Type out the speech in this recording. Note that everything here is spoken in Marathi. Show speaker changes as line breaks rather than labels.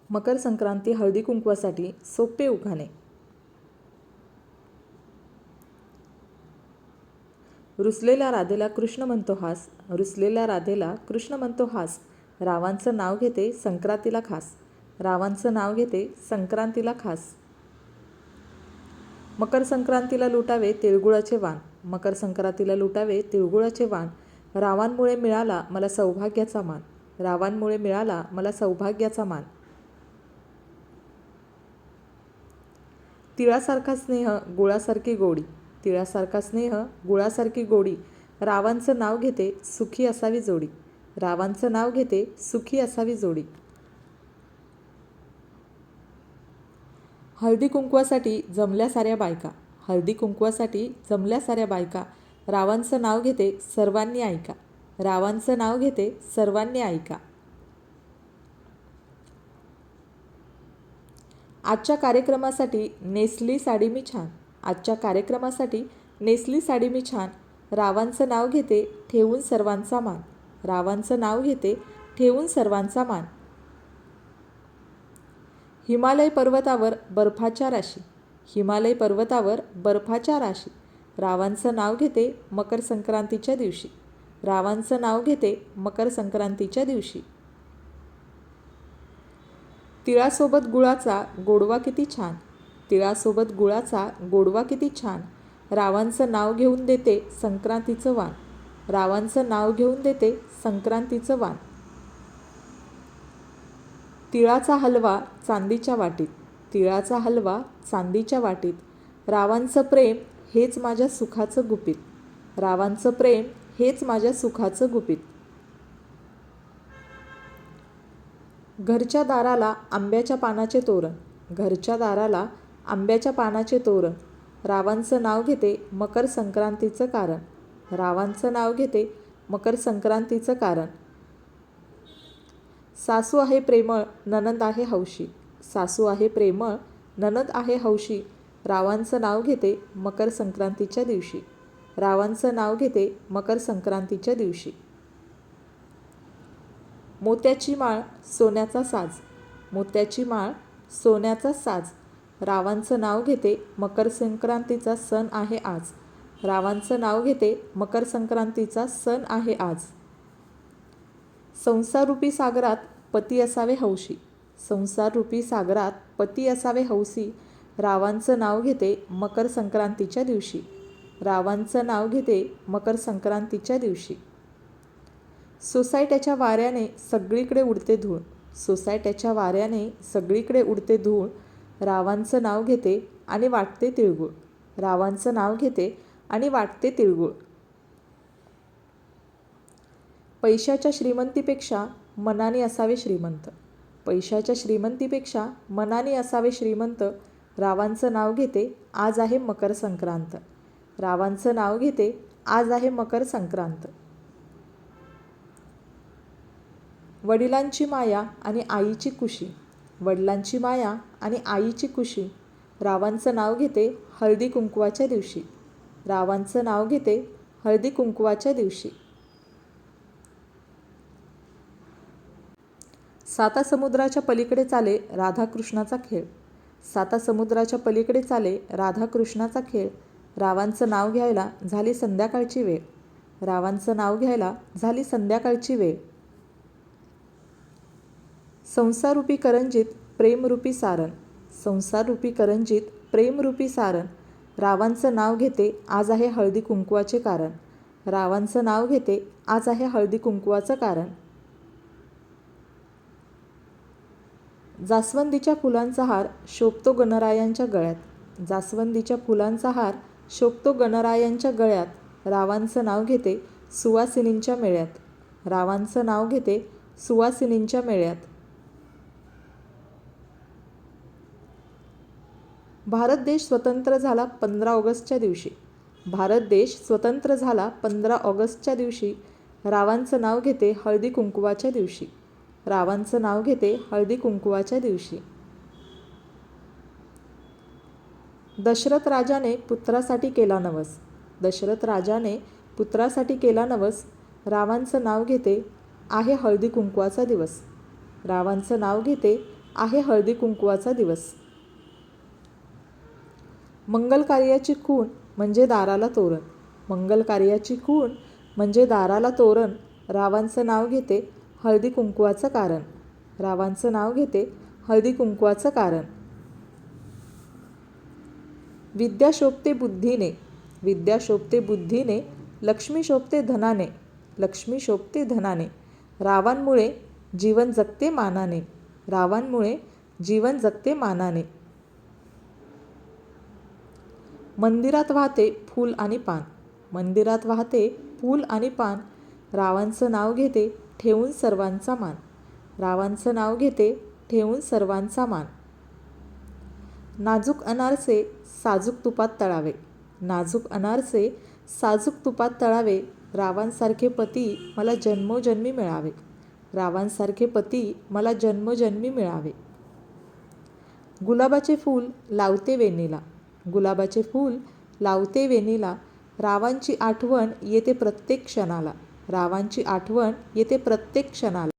मकर संक्रांती हळदी कुंकवासाठी सोपे उखाणे. रुसलेल्या राधेला कृष्ण म्हणतो हास, रुसलेल्या राधेला कृष्ण म्हणतो हास. रावांचं नाव घेते संक्रांतीला खास, रावांचं नाव घेते संक्रांतीला खास. मकर संक्रांतीला लुटावे तिळगुळाचे वाण, मकर संक्रांतीला लुटावे तिळगुळाचे वाण. रावांमुळे मिळाला मला सौभाग्याचा मान, रावांमुळे मिळाला मला सौभाग्याचा मान. तिळासारखा स्नेह गुळासारखी गोडी, तिळासारखा स्नेह गुळासारखी गोडी. रावांचं नाव घेते सुखी असावी जोडी, रावांचं नाव घेते सुखी असावी जोडी. हळदी कुंकवासाठी जमल्या साऱ्या बायका, हळदी कुंकवासाठी जमल्या साऱ्या बायका. रावांचं नाव घेते सर्वांनी ऐका, रावांचं नाव घेते सर्वांनी ऐका. आजच्या कार्यक्रमासाठी नेसली साडी मी छान, आजच्या कार्यक्रमासाठी नेसली साडी मी छान. रावांचं नाव घेते ठेवून सर्वांचा मान, रावांचं नाव घेते ठेवून सर्वांचा मान. हिमालय पर्वतावर बर्फाच्या राशी, हिमालय पर्वतावर बर्फाच्या राशी. रावांचं नाव घेते मकर संक्रांतीच्या दिवशी, रावांचं नाव घेते मकर संक्रांतीच्या दिवशी. तिळासोबत गुळाचा गोडवा किती छान, तिळासोबत गुळाचा गोडवा किती छान. रावांचं नाव घेऊन देते संक्रांतीचं वाण, रावांचं नाव घेऊन देते संक्रांतीचं वाण. तिळाचा हलवा चांदीच्या वाटीत, तिळाचा हलवा चांदीच्या वाटीत. रावांचं प्रेम हेच माझ्या सुखाचं गुपित, रावांचं प्रेम हेच माझ्या सुखाचं गुपित. घरच्या दाराला आंब्याच्या पानाचे तोरण, घरच्या दाराला आंब्याच्या पानाचे तोरण. रावांचं नाव घेते मकर संक्रांतीचं कारण, रावांचं नाव घेते मकर संक्रांतीचं कारण. सासू आहे प्रेमळ नणंद आहे हौशी, सासू आहे प्रेमळ नणंद आहे हौशी. रावांचं नाव घेते मकर संक्रांतीच्या दिवशी, रावांचं नाव घेते मकर संक्रांतीच्या दिवशी. मोत्याची माळ सोन्याचा साज, मोत्याची माळ सोन्याचा साज. रावांचं नाव घेते मकर संक्रांतीचा सण आहे आज, रावांचं नाव घेते मकर संक्रांतीचा सण आहे आज. संसाररूपी सागरात पती असावे हौशी, संसाररूपी सागरात पती असावे हौसी. रावांचं नाव घेते मकर संक्रांतीच्या दिवशी, रावांचं नाव घेते मकर संक्रांतीच्या दिवशी. सोसायट्याच्या वाऱ्याने सगळीकडे उडते धूळ, सोसायट्याच्या वाऱ्याने सगळीकडे उडते धूळ. रावांचं नाव घेते आणि वाटते तिळगुळ, रावांचं नाव घेते आणि वाटते तिळगुळ. पैशाच्या श्रीमंतीपेक्षा मनाने असावे श्रीमंत, पैशाच्या श्रीमंतीपेक्षा मनाने असावे श्रीमंत. रावांचं नाव घेते आज आहे मकर संक्रांत, रावांचं नाव घेते आज आहे मकर संक्रांत. वडिलांची माया आणि आईची कुशी, वडिलांची माया आणि आईची कुशी. रावांचं नाव घेते हळदी कुंकवाच्या दिवशी, रावांचं नाव घेते हळदी कुंकवाच्या दिवशी. साता समुद्राच्या पलीकडे चाले राधाकृष्णाचा खेळ, साता समुद्राच्या पलीकडे चाले राधाकृष्णाचा खेळ. रावांचं नाव घ्यायला झाली संध्याकाळची वेळ, रावांचं नाव घ्यायला झाली संध्याकाळची वेळ. संसाररूपी करंजीत प्रेमरूपी सारण, संसाररूपी करंजीत प्रेमरूपी सारण. रावांचं नाव घेते आज आहे हळदी कुंकवाचे कारण, रावांचं नाव घेते आज आहे हळदी कुंकवाचं कारण. जास्वंदीच्या फुलांचा हार शोभतो गणरायांच्या गळ्यात, जास्वंदीच्या फुलांचा हार शोभतो गणरायांच्या गळ्यात. रावांचं नाव घेते सुवासिनींच्या मेळ्यात, रावांचं नाव घेते सुवासिनींच्या मेळ्यात. भारत देश स्वतंत्र झाला 15 ऑगस्टच्या दिवशी, भारत देश स्वतंत्र झाला 15 ऑगस्टच्या दिवशी. रावांचं नाव घेते हळदी कुंकवाच्या दिवशी, रावांचं नाव घेते हळदी कुंकवाच्या दिवशी. दशरथ राजाने पुत्रासाठी केला नवस, दशरथ राजाने पुत्रासाठी केला नवस. रावांचं नाव घेते आहे हळदी कुंकवाचा दिवस, रावांचं नाव घेते आहे हळदी कुंकवाचा दिवस. मंगल कार्याची खूण म्हणजे दाराला तोरण. मंगल कार्याची खूण म्हणजे दाराला तोरण. रावांचं नाव घेते हळदी कुंकवाचं कारण. रावांचं नाव घेते हळदी कुंकवाचं कारण. विद्या शोभते बुद्धीने. विद्या शोभते बुद्धीने. लक्ष्मी शोभते धनाने. लक्ष्मी शोभते धनाने. रावांमुळे जीवन जगते मानाने. रावांमुळे जीवन जगते मानाने. मंदिरात वाहते फूल आणि पान. मंदिरात वाहते फूल आणि पान. रावांचं नाव घेते ठेवून सर्वांचा मान. रावांचं नाव घेते ठेवून सर्वांचा मान. नाजूक अनारसे साजूक तुपात तळावे. नाजूक अनारसे साजूक तुपात तळावे. रावांसारखे पती मला जन्मोजन्मी मिळावे. रावांसारखे पती मला जन्मोजन्मी मिळावे. गुलाबाचे फूल लावते वेणीला. गुलाबाचे फूल लावते वेणीला. रावांची आठवण येते प्रत्येक क्षणाला. रावांची आठवण येते प्रत्येक क्षणाला.